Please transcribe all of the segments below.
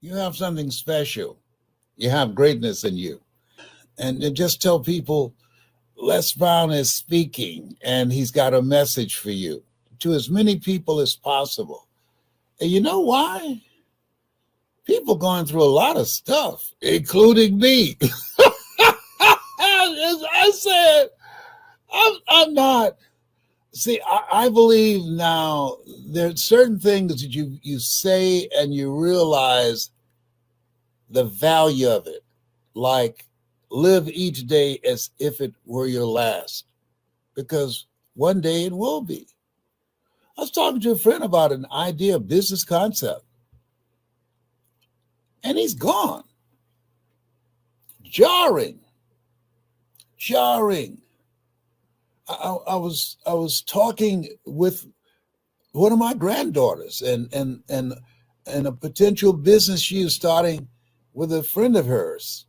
You have something special. You have greatness in you. And just tell people Lesbrown is speaking and he's got a message for you to as many people as possible. And you know why? People going through a lot of stuff, including me. As I said, I'm not. See, I believe now there's certain things that you say and you realize the value of it. Like live each day as if it were your last, because one day it will be. I was talking to a friend about an idea, a business concept, and he's gone. Jarring. I was talking with one of my granddaughters and a potential business she was starting with a friend of hers,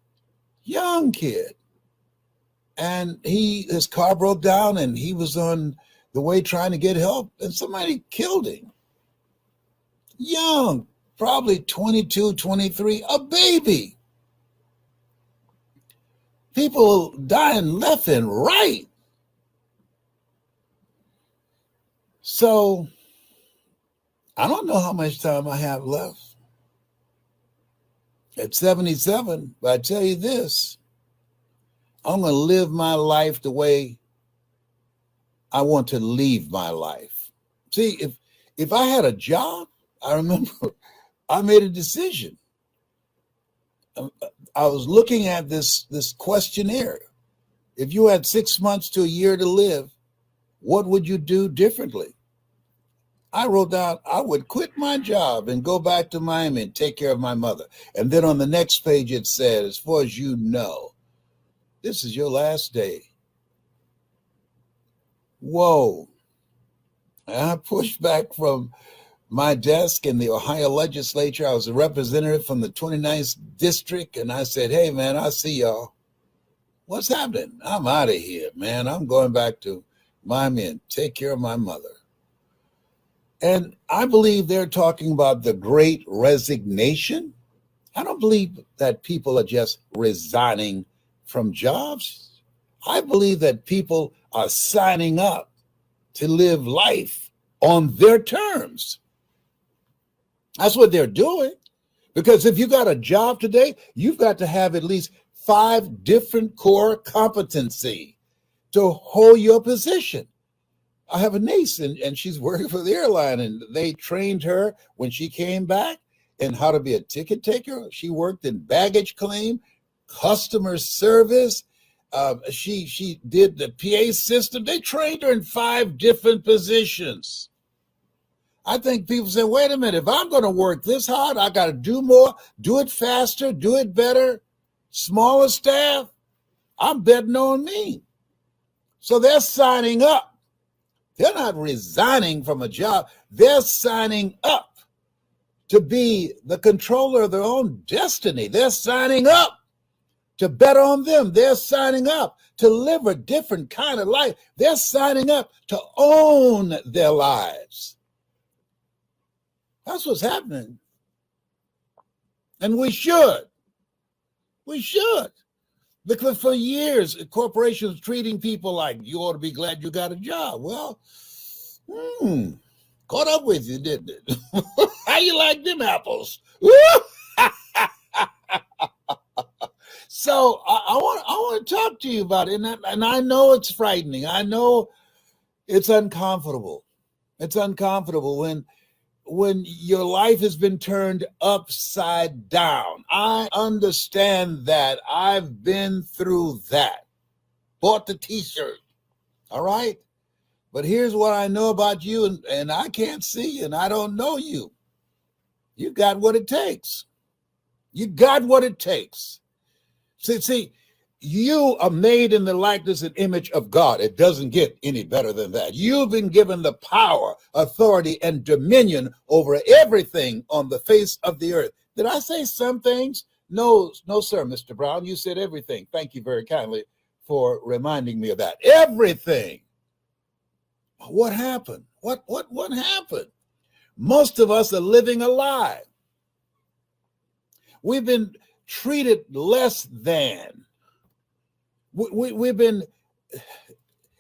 young kid, and his car broke down and he was on the way trying to get help and somebody killed him. Young, probably 22, 23, a baby. People dying left and right. So I don't know how much time I have left. At 77, but I tell you this, I'm going to live my life the way I want to leave my life. See, if I had a job, I remember I made a decision. I was looking at this questionnaire. If you had 6 months to a year to live, what would you do differently? I wrote down, I would quit my job and go back to Miami and take care of my mother. And then on the next page, it said, as far as you know, this is your last day. Whoa. And I pushed back from my desk in the Ohio legislature. I was a representative from the 29th district. And I said, hey, man, I'll see y'all. What's happening? I'm out of here, man. I'm going back to Miami and take care of my mother. And I believe they're talking about the great resignation. I don't believe that people are just resigning from jobs. I believe that people are signing up to live life on their terms. That's what they're doing. Because if you got a job today, you've got to have at least 5 different core competency to hold your position. I have a niece and she's working for the airline, and they trained her when she came back in how to be a ticket taker. She worked in baggage claim, customer service. She did the PA system. They trained her in 5 different positions. I think people say, wait a minute, if I'm going to work this hard, I got to do more, do it faster, do it better, smaller staff. I'm betting on me. So they're signing up. They're not resigning from a job. They're signing up to be the controller of their own destiny. They're signing up to bet on them. They're signing up to live a different kind of life. They're signing up to own their lives. That's what's happening. And we should. We should. Because for years, corporations treating people like, you ought to be glad you got a job. Well, caught up with you, didn't it? How you like them apples? So I want to talk to you about it. And I know it's frightening. I know it's uncomfortable. It's uncomfortable when your life has been turned upside down. I understand that. I've been through that. Bought the t-shirt. All right? But here's what I know about you, and I can't see you, and I don't know you. You got what it takes. You got what it takes. See, you are made in the likeness and image of God. It doesn't get any better than that. You've been given the power, authority, and dominion over everything on the face of the earth. Did I say some things? No, sir, Mr. Brown. You said everything. Thank you very kindly for reminding me of that. Everything. What happened? What happened? Most of us are living a lie. We've been treated less than. We've been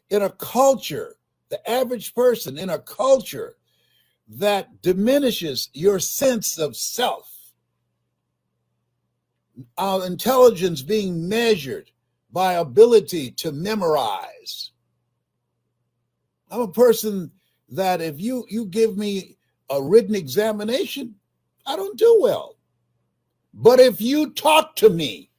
in a culture, the average person in a culture that diminishes your sense of self. Our intelligence being measured by ability to memorize. I'm a person that if you give me a written examination, I don't do well. But if you talk to me,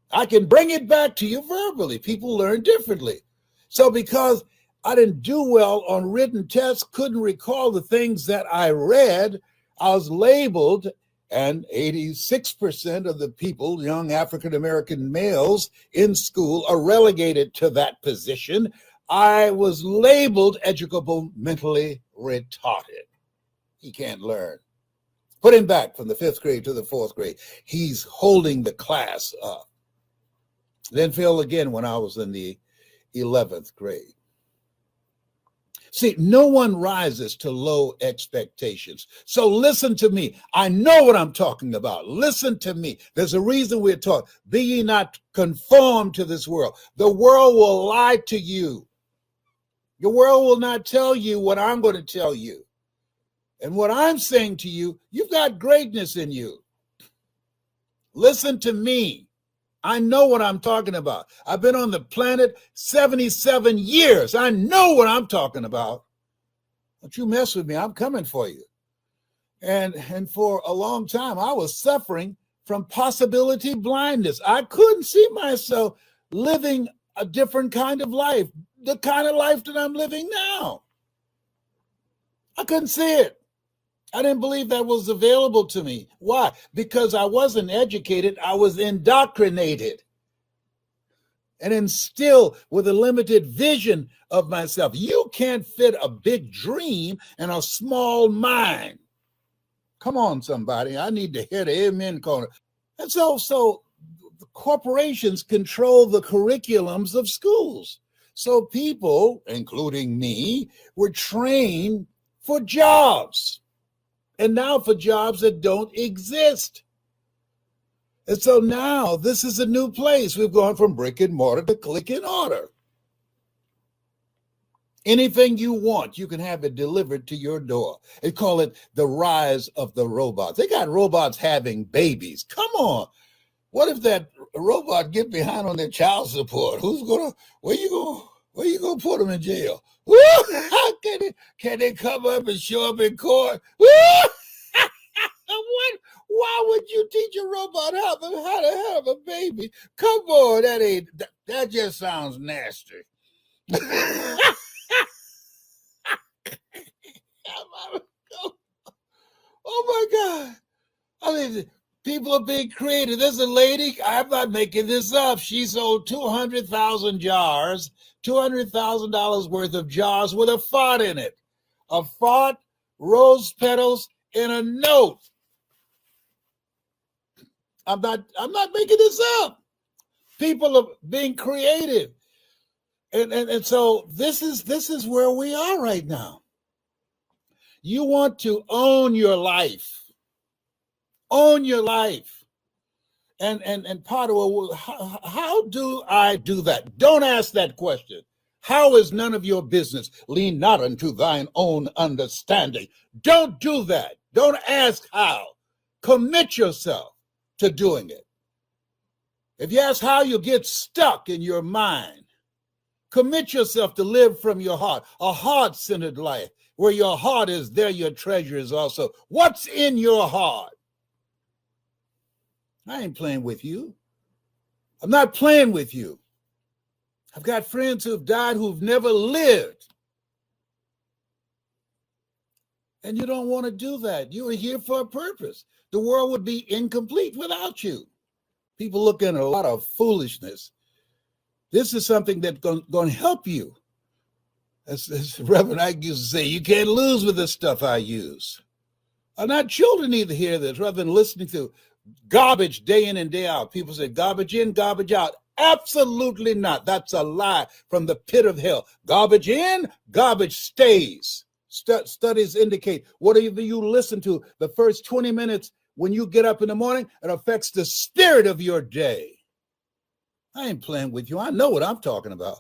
I can bring it back to you verbally. People learn differently. So because I didn't do well on written tests, couldn't recall the things that I read, I was labeled, and 86% of the people, young African-American males in school, are relegated to that position. I was labeled educable, mentally retarded. He can't learn. Put him back from the 5th grade to the 4th grade. He's holding the class up. Then failed again when I was in the 11th grade. See, no one rises to low expectations. So listen to me. I know what I'm talking about. Listen to me. There's a reason we're taught, be ye not conformed to this world. The world will lie to you. The world will not tell you what I'm going to tell you. And what I'm saying to you, you've got greatness in you. Listen to me. I know what I'm talking about. I've been on the planet 77 years. I know what I'm talking about. Don't you mess with me. I'm coming for you. And for a long time, I was suffering from possibility blindness. I couldn't see myself living a different kind of life, the kind of life that I'm living now. I couldn't see it. I didn't believe that was available to me. Why? Because I wasn't educated. I was indoctrinated and instilled with a limited vision of myself. You can't fit a big dream in a small mind. Come on, somebody. I need to hear the amen corner. And so the corporations control the curriculums of schools. So people, including me, were trained for jobs. And now for jobs that don't exist. And so now this is a new place. We've gone from brick and mortar to click and order. Anything you want, you can have it delivered to your door. They call it the rise of the robots. They got robots having babies. Come on. What if that robot get behind on their child support? Where you gonna put them in jail? Woo! Can they come up and show up in court? Woo! What? Why would you teach a robot how to have a baby? Come on, that just sounds nasty. Oh my God. I mean, people are being creative. There's a lady, I'm not making this up. She sold 200,000 jars, $200,000 worth of jars with a fart in it. A fart, rose petals, and a note. I'm not making this up. People are being creative. And so this is where we are right now. You want to own your life. Own your life. And part of it, how do I do that? Don't ask that question. How is none of your business? Lean not unto thine own understanding. Don't do that. Don't ask how. Commit yourself to doing it. If you ask how, you'll get stuck in your mind. Commit yourself to live from your heart, a heart-centered life. Where your heart is, there your treasure is also. What's in your heart? I ain't playing with you. I'm not playing with you. I've got friends who've died who've never lived. And you don't want to do that. You are here for a purpose. The world would be incomplete without you. People look at a lot of foolishness. This is something that's going to help you. As Reverend Ike used to say, you can't lose with the stuff I use. Our not children need to hear this rather than listening to garbage day in and day out. People say garbage in, garbage out. Absolutely not. That's a lie from the pit of hell. Garbage in, garbage stays. Studies indicate whatever you listen to, the first 20 minutes when you get up in the morning, it affects the spirit of your day. I ain't playing with you. I know what I'm talking about.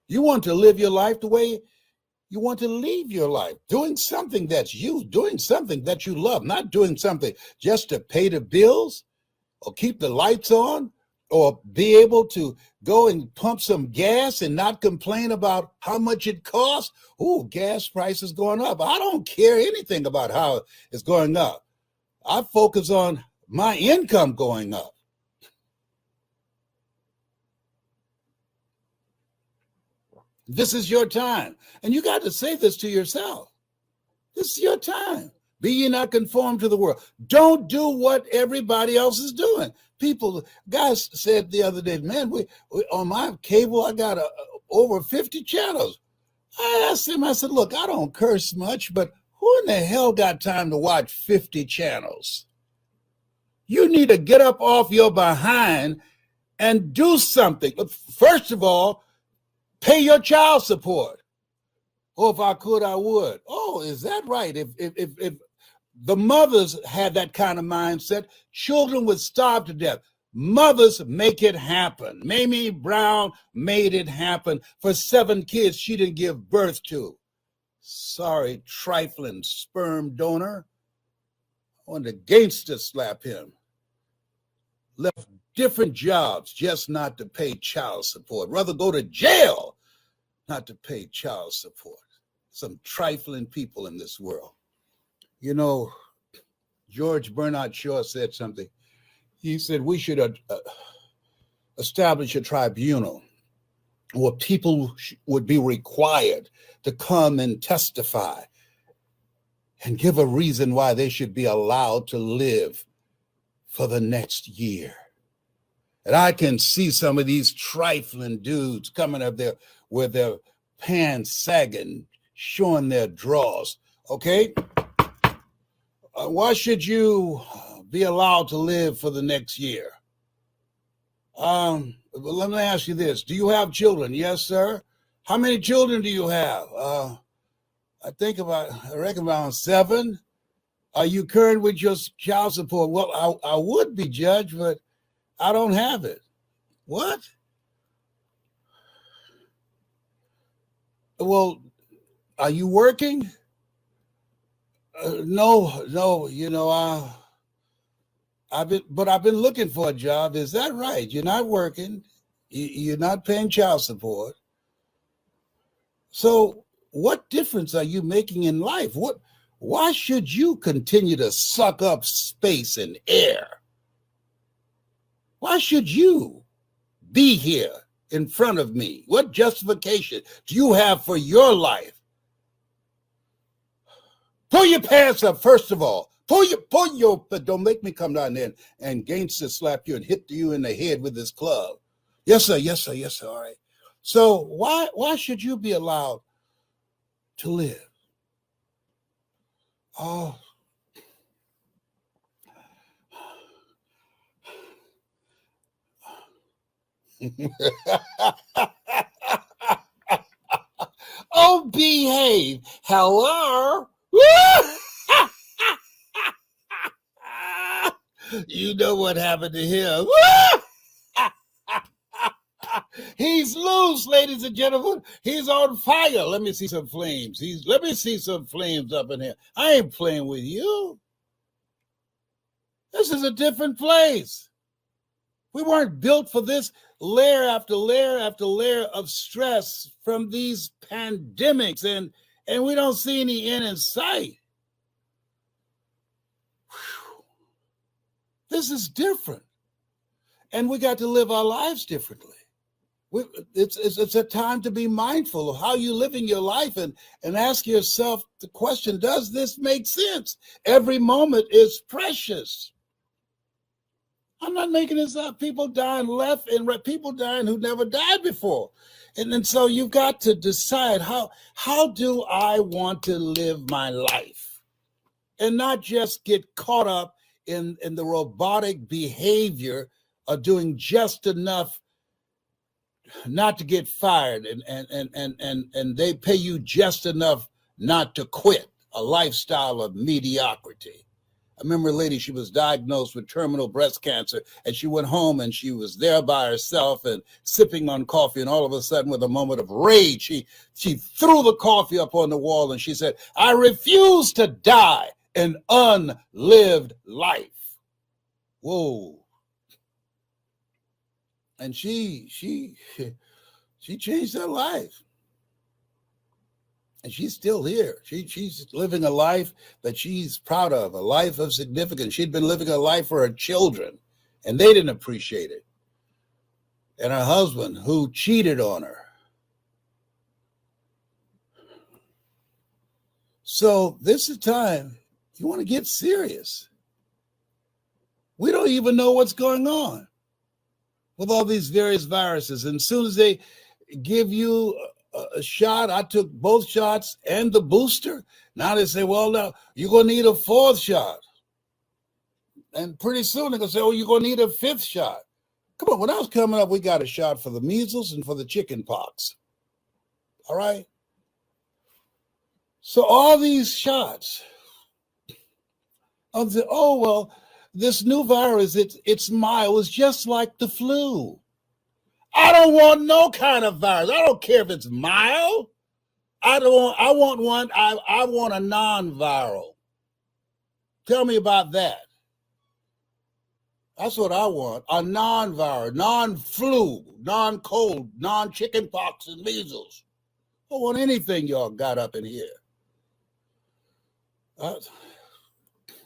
You want to live your life the way you want to leave your life, doing something that's you, doing something that you love, not doing something just to pay the bills or keep the lights on or be able to go and pump some gas and not complain about how much it costs. Ooh, gas prices going up. I don't care anything about how it's going up. I focus on my income going up. This is your time. And you got to say this to yourself. This is your time. Be ye not conformed to the world. Don't do what everybody else is doing. Guys said the other day, man, we on my cable, I got over 50 channels. I asked him, I said, look, I don't curse much, but who in the hell got time to watch 50 channels? You need to get up off your behind and do something. First of all, pay your child support. Oh, if I could, I would. Oh, is that right? If the mothers had that kind of mindset, children would starve to death. Mothers make it happen. Mamie Brown made it happen for 7 kids she didn't give birth to. Sorry, trifling sperm donor. I wanted to gangster slap him. Left different jobs just not to pay child support. Rather go to jail not to pay child support. Some trifling people in this world. You know, George Bernard Shaw said something. He said we should establish a tribunal where people would be required to come and testify and give a reason why they should be allowed to live for the next year. And I can see some of these trifling dudes coming up there with their pants sagging, showing their drawers. Okay? Why should you be allowed to live for the next year? Let me ask you this. Do you have children? Yes, sir. How many children do you have? I reckon around 7. Are you current with your child support? Well, I would be, Judge, but I don't have it. What? Well, are you working? No, you know, I've been looking for a job. Is that right? You're not working. You're not paying child support. So what difference are you making in life? Why should you continue to suck up space and air? Why should you be here in front of me? What justification do you have for your life? Pull your pants up, first of all. Don't make me come down there and gangster slap you and hit you in the head with this club. Yes, sir, yes, sir, yes, sir, all right. So why should you be allowed to live? Oh. Oh, behave. Hello? You know what happened to him. He's loose, ladies and gentlemen. He's on fire. Let me see some flames. Let me see some flames up in here. I ain't playing with you. This is a different place. We weren't built for this layer after layer after layer of stress from these pandemics, and we don't see any end in sight. Whew. This is different. And we got to live our lives differently. It's a time to be mindful of how you're living your life and ask yourself the question, does this make sense? Every moment is precious. I'm not making this up. People dying left and right, people dying who never died before. And so you've got to decide how do I want to live my life? And not just get caught up in the robotic behavior of doing just enough not to get fired and they pay you just enough not to quit, a lifestyle of mediocrity. I remember a lady, she was diagnosed with terminal breast cancer, and she went home and she was there by herself and sipping on coffee, and all of a sudden, with a moment of rage, she threw the coffee up on the wall and she said, "I refuse to die an unlived life." Whoa. And she changed her life. And she's still here. She's living a life that she's proud of, a life of significance. She'd been living a life for her children, and they didn't appreciate it. And her husband, who cheated on her. So this is time you want to get serious. We don't even know what's going on with all these various viruses. And as soon as they give you a shot, I took both shots and the booster. Now they say, well, now you're going to need a fourth shot. And pretty soon they're going to say, oh, you're going to need a fifth shot. Come on, when I was coming up, we got a shot for the measles and for the chicken pox. All right? So all these shots, I'll say, oh, well, this new virus, it's mild. It's just like the flu. I don't want no kind of virus. I don't care if it's mild. I want a non-viral. Tell me about that. That's what I want. A non-viral, non-flu, non-cold, non-chicken pox and measles. I don't want anything y'all got up in here.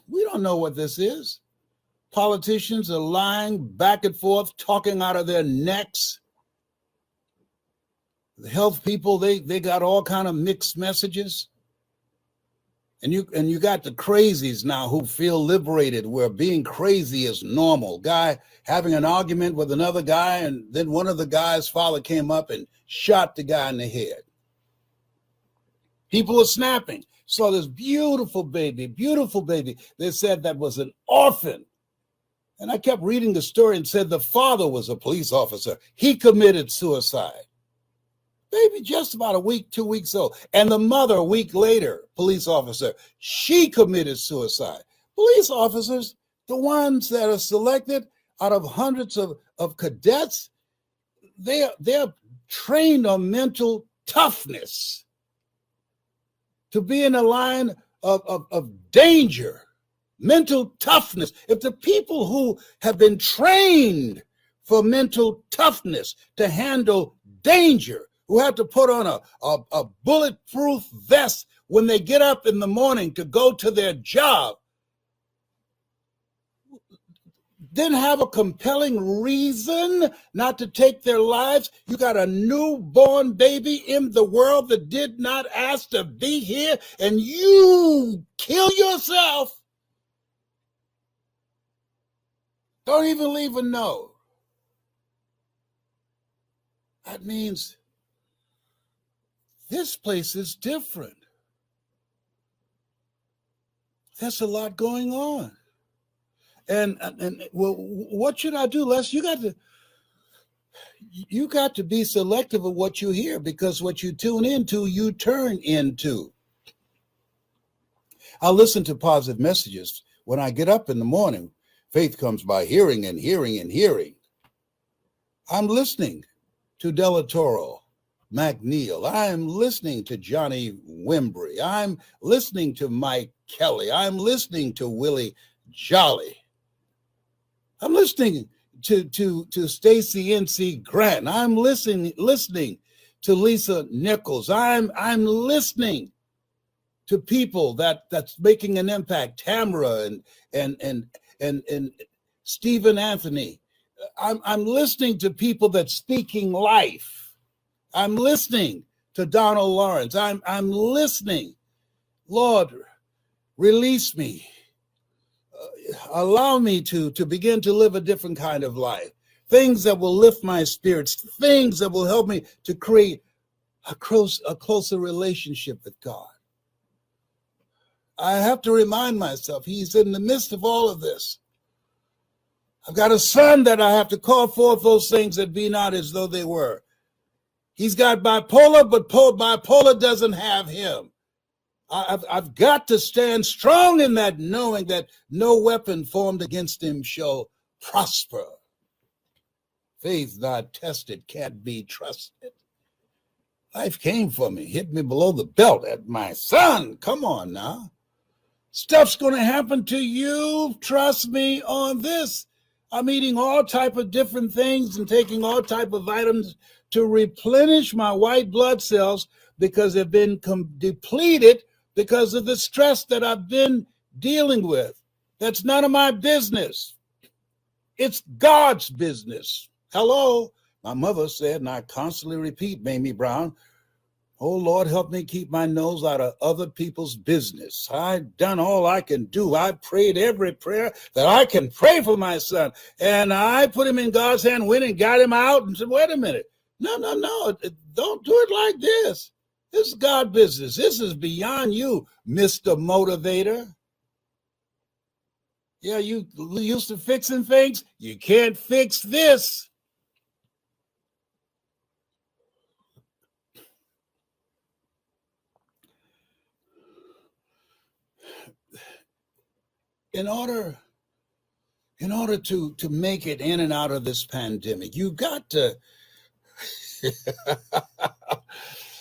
We don't know what this is. Politicians are lying back and forth, talking out of their necks. The health people, they got all kind of mixed messages. And you got the crazies now who feel liberated, where being crazy is normal. Guy having an argument with another guy, and then one of the guy's father came up and shot the guy in the head. People are snapping. Saw this beautiful baby. They said that was an orphan. And I kept reading the story and said the father was a police officer. He committed suicide. Baby just about a week, 2 weeks old. And the mother, a week later, police officer, she committed suicide. Police officers, the ones that are selected out of hundreds of cadets, they're trained on mental toughness to be in a line of danger, mental toughness. If the people who have been trained for mental toughness to handle danger, who have to put on a bulletproof vest when they get up in the morning to go to their job, didn't have a compelling reason not to take their lives. You got a newborn baby in the world that did not ask to be here, and you kill yourself. Don't even leave a note. That means this place is different. There's a lot going on. And well, what should I do, Les? You got to be selective of what you hear, because what you tune into, you turn into. I'll listen to positive messages when I get up in the morning. Faith comes by hearing and hearing and hearing. I'm listening to Della Toro, McNeil. I'm listening to Johnny Wimbrey. I'm listening to Mike Kelly. I'm listening to Willie Jolly. I'm listening to Stacey N.C. Grant. I'm listening to Lisa Nichols. I'm listening to people that's making an impact. Tamara and Stephen Anthony. I'm listening to people that's speaking life. I'm listening to Donald Lawrence. I'm listening. Lord, release me. Allow me to begin to live a different kind of life. Things that will lift my spirits. Things that will help me to create a closer relationship with God. I have to remind myself, He's in the midst of all of this. I've got a son that I have to call forth those things that be not as though they were. He's got bipolar, but bipolar doesn't have him. I've got to stand strong in that, knowing that no weapon formed against him shall prosper. Faith not tested can't be trusted. Life came for me, hit me below the belt at my son. Come on now. Stuff's going to happen to you. Trust me on this. I'm eating all type of different things and taking all type of vitamins to replenish my white blood cells because they've been depleted because of the stress that I've been dealing with. That's none of my business. It's God's business. Hello. My mother said, and I constantly repeat, Mamie Brown, oh, Lord, help me keep my nose out of other people's business. I've done all I can do. I prayed every prayer that I can pray for my son. And I put him in God's hand, went and got him out and said, wait a minute. No. Don't do it like this. This is God's business. This is beyond you, Mr. Motivator. Yeah, you used to fixing things. You can't fix this. In order to make it in and out of this pandemic, you got to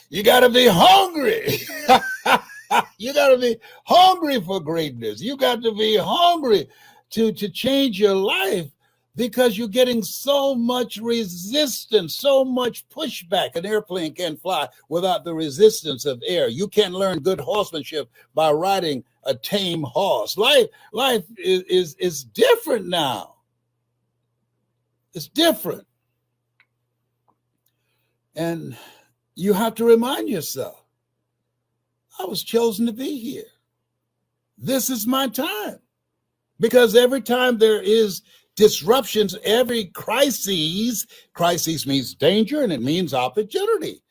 you got to be hungry. You got to be hungry for greatness. You got to be hungry to change your life, because you're getting so much resistance, so much pushback. An airplane can't fly without the resistance of air. You can't learn good horsemanship by riding a tame horse. Life is different now. It's different. And you have to remind yourself, I was chosen to be here. This is my time. Because every time there is disruptions, every crisis means danger and it means opportunity.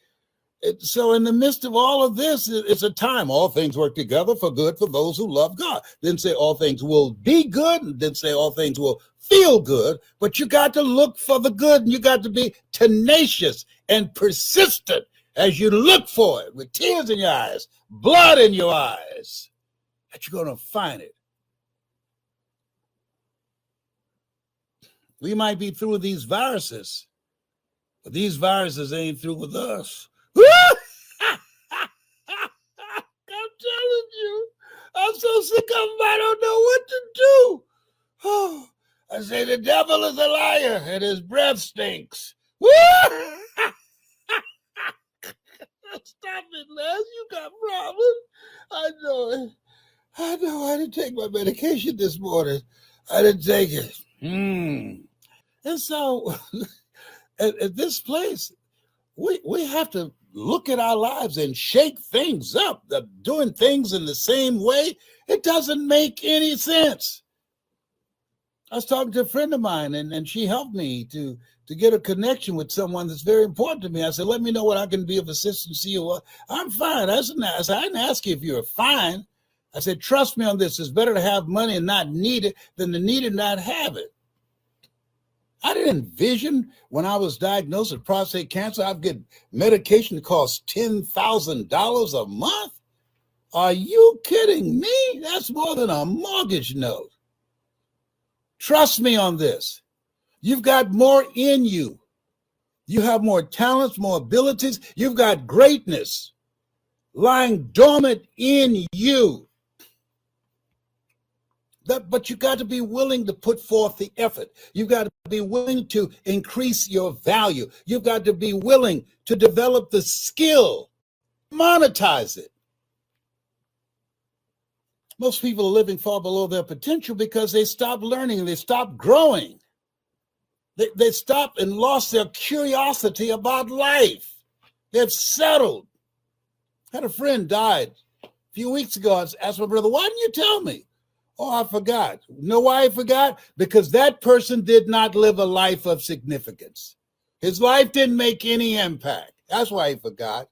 So in the midst of all of this, it's a time. All things work together for good for those who love God. Then say all things will be good, and then say all things will feel good. But you got to look for the good, and you got to be tenacious and persistent as you look for it with tears in your eyes, blood in your eyes, that you're going to find it. We might be through with these viruses, but these viruses ain't through with us. I'm telling you, I'm so sick of them, I don't know what to do. Oh, I say the devil is a liar and his breath stinks. Stop it, Les. You got problems. I know it. I didn't take my medication this morning. I didn't take it. And so at this place, we have to look at our lives and shake things up. Doing things in the same way, it doesn't make any sense. I was talking to a friend of mine, and she helped me to get a connection with someone that's very important to me. I said, let me know what I can be of assistance to you. I'm fine. I didn't ask you if you were fine. I said, trust me on this. It's better to have money and not need it than to need it and not have it. I didn't envision when I was diagnosed with prostate cancer, I'd get medication that costs $10,000 a month. Are you kidding me? That's more than a mortgage note. Trust me on this. You've got more in you. You have more talents, more abilities. You've got greatness lying dormant in you. But you got to be willing to put forth the effort. You've got to be willing to increase your value. You've got to be willing to develop the skill, monetize it. Most people are living far below their potential because they stopped learning, they stopped growing. They stopped and lost their curiosity about life. They've settled. I had a friend died a few weeks ago. I asked my brother, why didn't you tell me? Oh, I forgot. You know why I forgot? Because that person did not live a life of significance. His life didn't make any impact. That's why he forgot.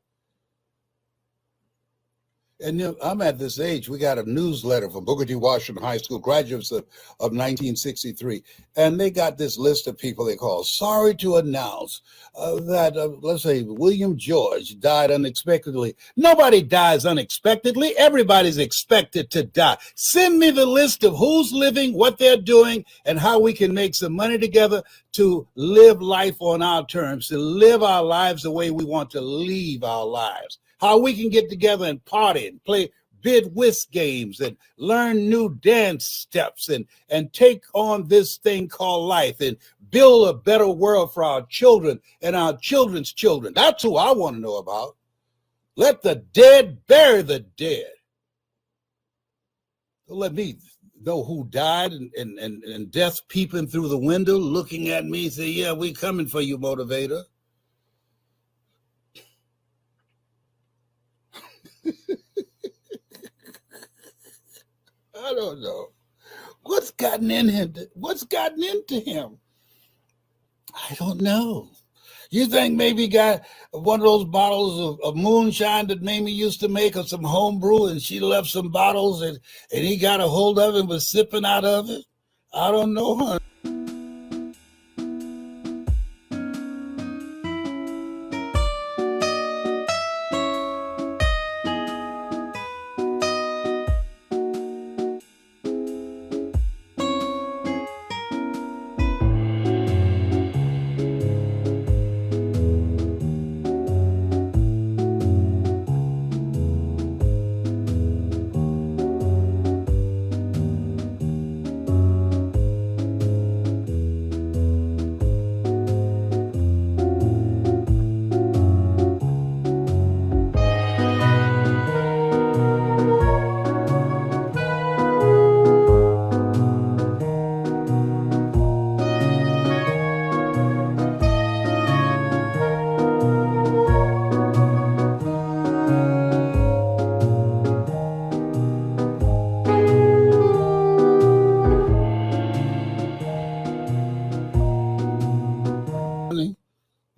And I'm at this age. We got a newsletter from Booker T. Washington High School graduates of 1963. And they got this list of people they call sorry to announce that, let's say, William George died unexpectedly. Nobody dies unexpectedly. Everybody's expected to die. Send me the list of who's living, what they're doing, and how we can make some money together to live life on our terms, to live our lives the way we want to leave our lives. How we can get together and party and play bid whist games and learn new dance steps and take on this thing called life and build a better world for our children and our children's children. That's who I want to know about. Let the dead bury the dead. Don't let me know who died and death peeping through the window, looking at me, say, yeah, we coming for you, motivator. I don't know. What's gotten in him? What's gotten into him? I don't know. You think maybe he got one of those bottles of moonshine that Mamie used to make, or some homebrew, and she left some bottles and he got a hold of it and was sipping out of it? I don't know, honey.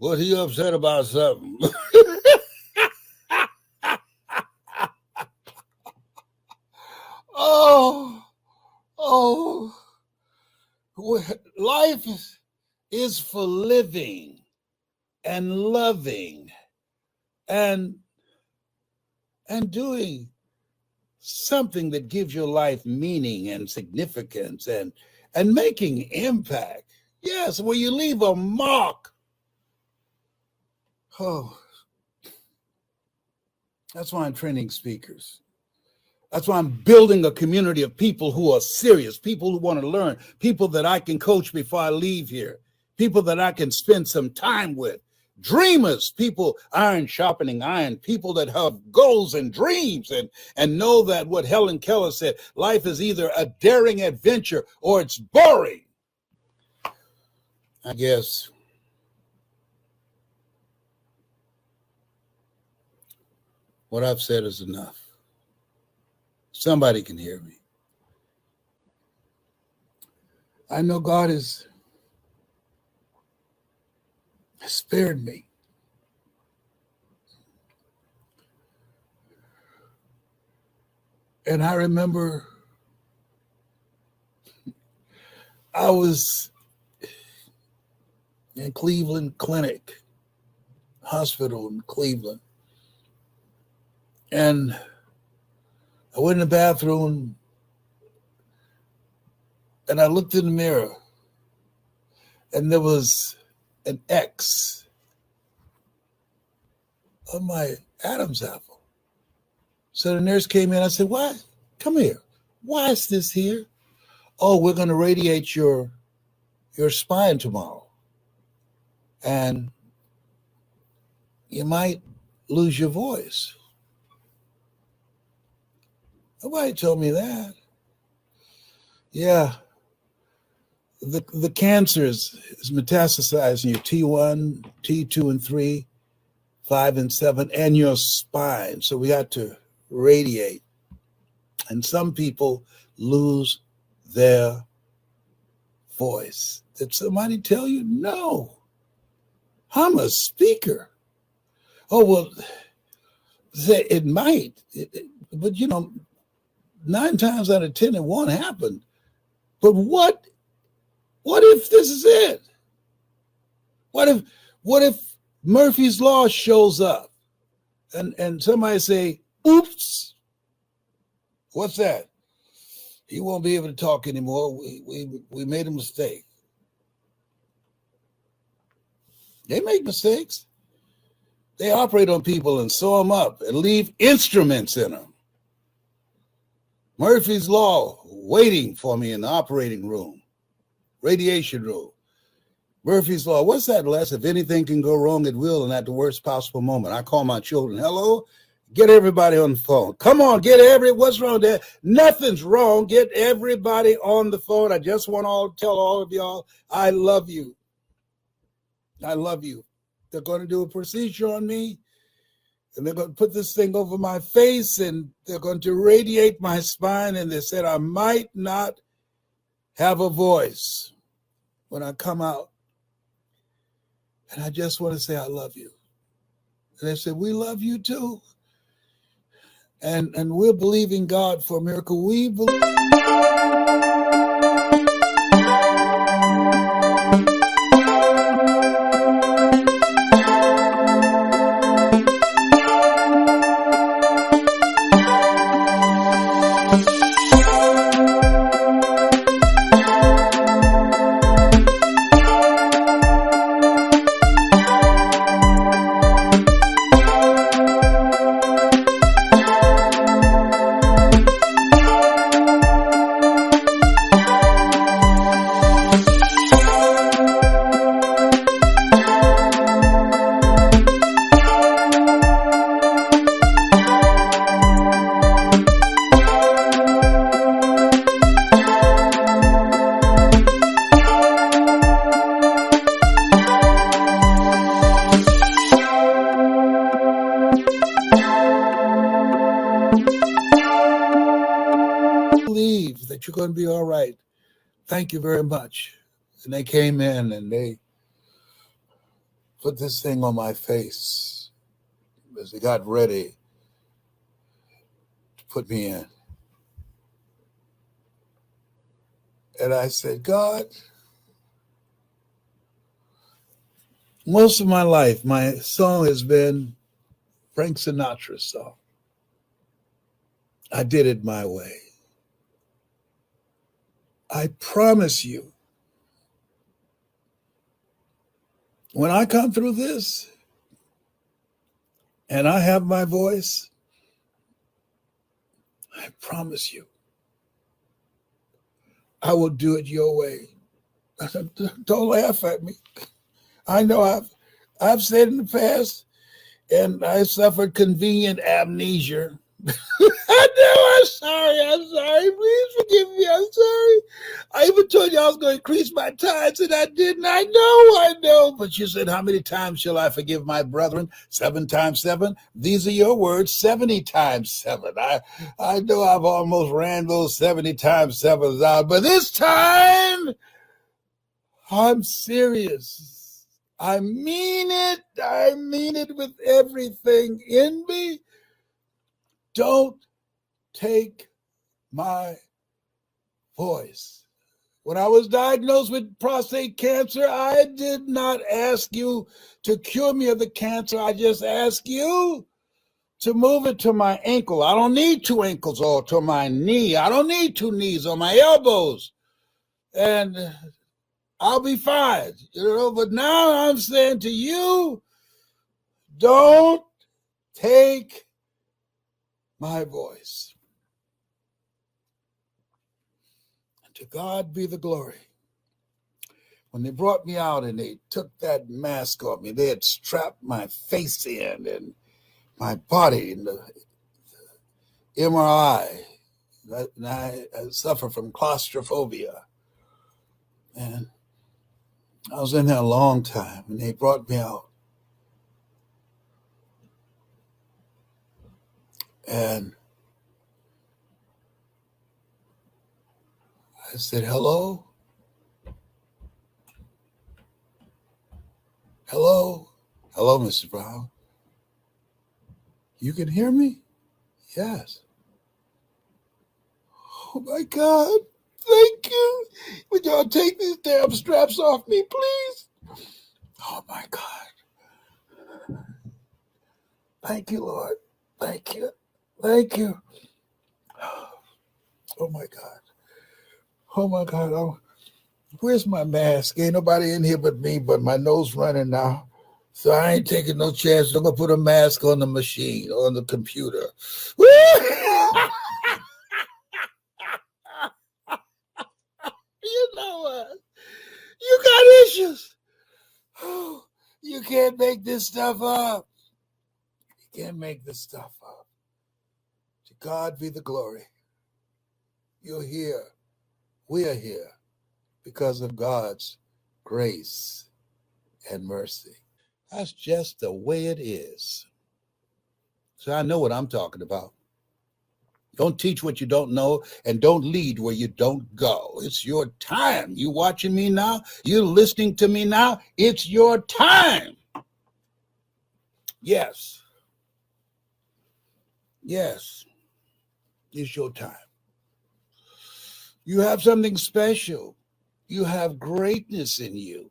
Was he upset about something? oh, life is for living and loving and doing something that gives your life meaning and significance and making impact. Yes, where you leave a mark. Oh, that's why I'm training speakers. That's why I'm building a community of people who are serious, people who want to learn, people that I can coach before I leave here, people that I can spend some time with, dreamers, people, iron sharpening iron, people that have goals and dreams and know that what Helen Keller said, life is either a daring adventure or it's boring. I guess what I've said is enough. Somebody can hear me. I know God has spared me. And I remember I was in Cleveland Clinic, hospital in Cleveland. And I went in the bathroom and I looked in the mirror and there was an X on my Adam's apple. So the nurse came in. I said, "Why? Come here. Why is this here?" "Oh, we're going to radiate your spine tomorrow. And you might lose your voice." Nobody told me that. Yeah. The cancer is metastasizing your T1, T2 and 3, 5 and 7, and your spine. So we got to radiate. And some people lose their voice. Did somebody tell you? No. I'm a speaker. Oh, well, say it might, but 9 times out of 10 it won't happen. But what if this is it? What if Murphy's Law shows up and somebody say, oops, what's that? He won't be able to talk anymore. We made a mistake. They make mistakes. They operate on people and sew them up and leave instruments in them. Murphy's Law waiting for me in the operating room, radiation room. Murphy's Law, what's that, Les? If anything can go wrong, it will, and at the worst possible moment. I call my children, hello, get everybody on the phone. Come on, what's wrong there? Nothing's wrong. Get everybody on the phone. I just want to tell all of y'all, I love you. I love you. They're going to do a procedure on me, and they're going to put this thing over my face, and they're going to radiate my spine, and they said I might not have a voice when I come out. And I just want to say I love you. And they said, we love you too. And we're believing God for a miracle. We believe. That you're going to be all right. Thank you very much. And they came in and they put this thing on my face as they got ready to put me in. And I said, God, most of my life, my song has been Frank Sinatra's song. I did it my way. I promise you, when I come through this and I have my voice, I promise you, I will do it your way. Don't laugh at me. I know I've said in the past, and I suffered convenient amnesia. I know, I'm sorry. Please forgive me, I'm sorry. I even told you I was going to increase my tithes, and I didn't. I know. But you said, how many times shall I forgive my brethren? 7 times 7? These are your words, 70 times 7. I know I've almost ran those 70 times 7s out, but this time, I'm serious. I mean it. I mean it with everything in me. Don't take my voice. When I was diagnosed with prostate cancer, I did not ask you to cure me of the cancer. I just asked you to move it to my ankle. I don't need 2 ankles, or to my knee. I don't need 2 knees or my elbows. And I'll be fine, But now I'm saying to you, don't take my voice. And to God be the glory. When they brought me out and they took that mask off me, they had strapped my face in and my body in the MRI. And I suffer from claustrophobia. And I was in there a long time, and they brought me out. And I said, hello? Hello? Hello, Mr. Brown. You can hear me? Yes. Oh my God. Thank you. Would y'all take these damn straps off me, please? Oh my God. Thank you, Lord. Thank you. Thank you. Oh my God. Oh my God. Oh, where's my mask? Ain't nobody in here but me, but my nose running now. So I ain't taking no chances. I'm going to put a mask on the machine, on the computer. You know what? You got issues. You can't make this stuff up. You can't make this stuff up. To God be the glory. You're here. We are here because of God's grace and mercy. That's just the way it is. So I know what I'm talking about. Don't teach what you don't know and don't lead where you don't go. It's your time. You watching me now? You listening to me now? It's your time. Yes. Yes. It's your time. You have something special. You have greatness in you.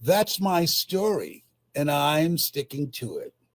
That's my story, and I'm sticking to it.